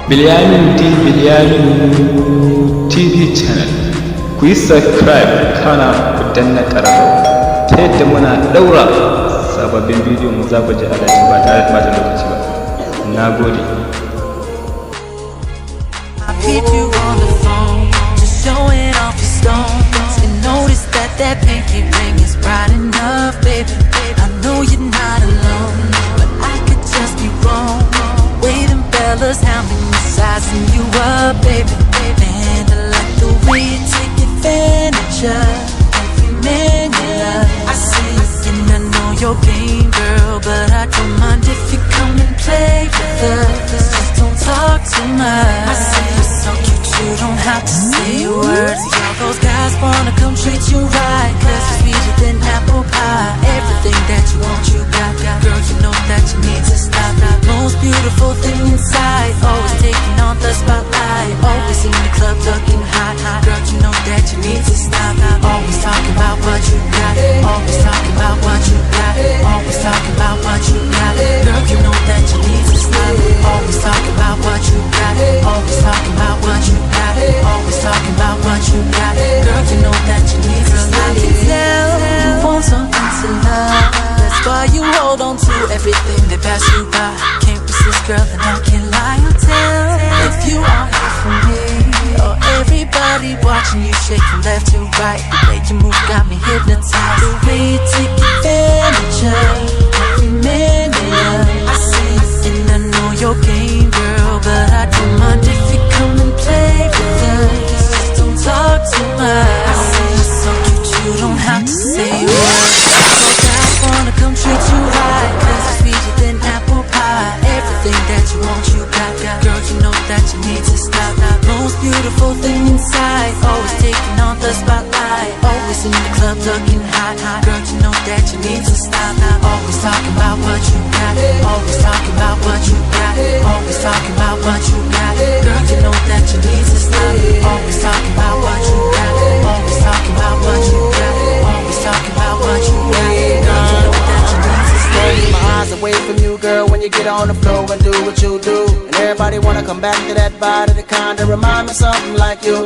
Bilyamin TV channel, ku yi subscribe kana ku danna ƙararrawa ta yadda muna ɗaura sababbin bidiyo mu za ku ji alaci ba tare da ɓata lokaci ba. Na gode. Keep you on the phone, just showing off your stones. And notice that pinky ring is bright enough, baby. I know you're not alone, but I could just be wrong. Waiting fellas, how many sizing you up, baby? And I like the way you take advantage of every man you love. I see you and I know your game, girl, but I don't mind if you come and play with us. Just don't talk too much. I see you so cute, you don't have to say a word. See, all those guys wanna come treat you right, 'cause you're sweeter than apple pie. Everything that you want, you got. Girl, you know that you need to stop. Most beautiful thing inside, always taking on the spotlight. Always in the club looking hot. Girl, you know that you need to stop. Always talking about what you got. Always talking about what you got. Always talking about what you got. Girl, you know that you need to stop. Always talking about what you got. Always talking about what you got. Always talking about what you got. Girl, you know that you need to stop. I can tell you want something to love. That's why you hold on to everything that pass you by. Can't resist, girl, and I can't lie. I'll tell if you are here for me, or everybody watching you shake from left to right. The way you move got me hypnotized. The way you take advantage of every man you love. I see you and I know your game, girl, but I don't mind if you come and play with us. Just don't talk too much. I see you so cute, you don't have to say a word. Those guys wanna come treat you right, 'cause you're sweeter than apple pie. Everything that you want, you got. Girl, you know that you need to stop. Most beautiful thing inside, always taking on the spotlight. Always in the club looking hot. Girl, you know that you need to stop. Always talking about what you got. Always talking about what you got. Always talking about what you got. Girl, you know that you need to stop. Always talking about what you got. Always talking about what you got. Always talking about what you got. Girl, you know that you need to stop. Take my eyes away from you, girl, when you get on the floor and do what you do. And everybody wanna come back to that body that kinda remind me something like you.